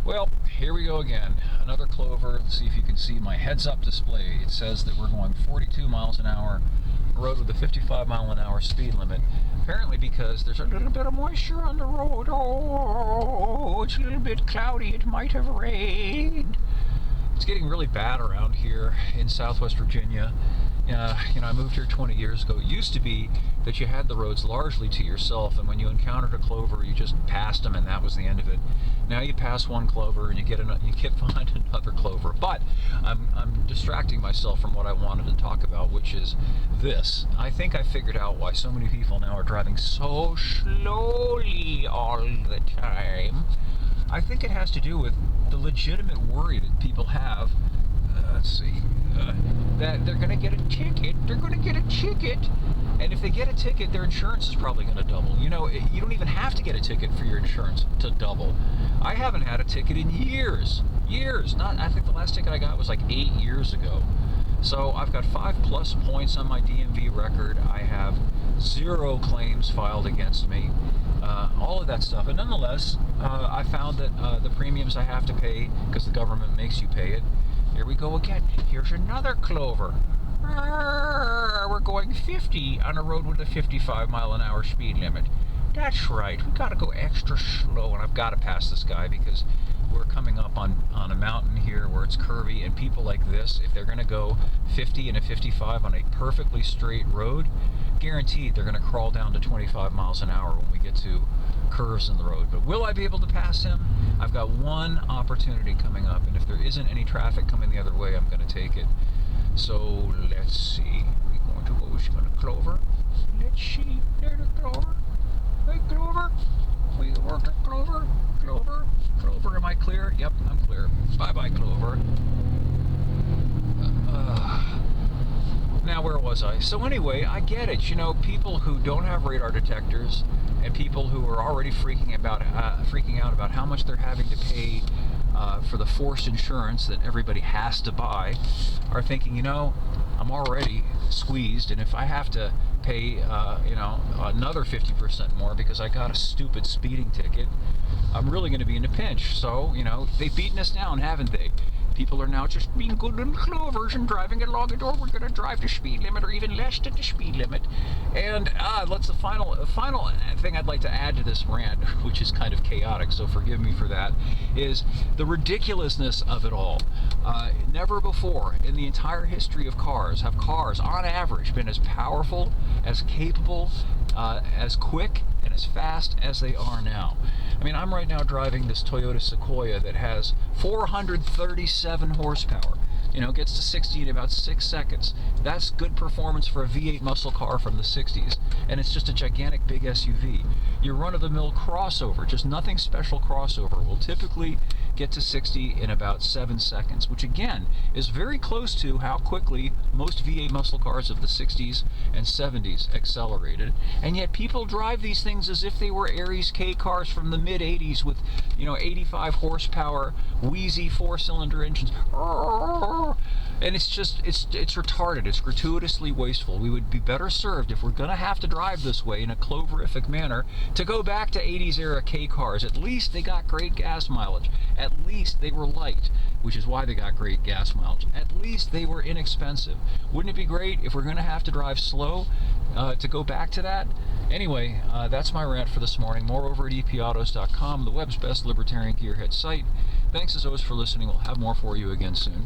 Well, here we go again. Another Clover. Let's see if you can see my heads-up display. It says that we're going 42 miles an hour, a road with a 55-mile-an-hour speed limit. Apparently because there's a little bit of moisture on the road. Oh, it's a little bit cloudy. It might have rained. It's getting really bad around here in Southwest Virginia. I moved here 20 years ago. It used to be that you had the roads largely to yourself, and when you encountered a Clover, you just passed them, and that was the end of it. Now you pass one Clover, and you get behind another Clover. But I'm distracting myself from what I wanted to talk about, which is this. I think I figured out why so many people now are driving so slowly all the time. I think it has to do with the legitimate worry that people have. That they're going to get a ticket. They're going to get a ticket. And if they get a ticket, their insurance is probably going to double. You don't even have to get a ticket for your insurance to double. I haven't had a ticket in years. I think the last ticket I got was like 8 years ago. So I've got 5+ points on my DMV record. I have 0 claims filed against me. All of that stuff. And nonetheless, I found that the premiums I have to pay, because the government makes you pay it. Here we go again. Here's another Clover. We're going 50 on a road with a 55-mile-an-hour speed limit. That's right. We got to go extra slow, and I've got to pass this guy because we're coming up on a mountain here where it's curvy, and people like this, if they're going to go 50 and a 55 on a perfectly straight road, guaranteed they're going to crawl down to 25 miles an hour when we get to curves in the road. But will I be able to pass him? I've got one opportunity coming up, and if there isn't any traffic coming the other way, I'm going to take it. So let's see. We're going to go to Clover. Let's see. There's a Clover. Hey, Clover. We work at Clover. Clover, am I clear? Yep, I'm clear. Bye-bye, Clover. Now, where was I? So anyway, I get it. People who don't have radar detectors and people who are already freaking out about how much they're having to pay for the forced insurance that everybody has to buy are thinking, I'm already squeezed, and if I have to pay, another 50% more because I got a stupid speeding ticket, I'm really going to be in a pinch. So, they've beaten us down, haven't they? People are now just being good little Clovers and driving along it, or we're going to drive the speed limit or even less than the speed limit. And the final thing I'd like to add to this rant, which is kind of chaotic, so forgive me for that, is the ridiculousness of it all. Never before in the entire history of cars have cars, on average, been as powerful, as capable, as quick, and as fast as they are now. I mean, I'm right now driving this Toyota Sequoia that has 437 horsepower. Gets to 60 in about 6 seconds. That's good performance for a V8 muscle car from the 60s. And it's just a gigantic big SUV. Your run-of-the-mill crossover, just nothing special crossover, will typically get to 60 in about 7 seconds, which again is very close to how quickly most V8 muscle cars of the 60s and 70s accelerated. And yet people drive these things as if they were Aries K cars from the mid-80s with, 85 horsepower, wheezy 4-cylinder engines. And it's retarded. It's gratuitously wasteful. We would be better served, if we're going to have to drive this way in a Cloverific manner, to go back to 80s era K cars. At least they got great gas mileage. At least they were light, which is why they got great gas mileage. At least they were inexpensive. Wouldn't it be great if we're going to have to drive slow to go back to that? Anyway, that's my rant for this morning. More over at epautos.com, the web's best libertarian gearhead site. Thanks as always for listening. We'll have more for you again soon.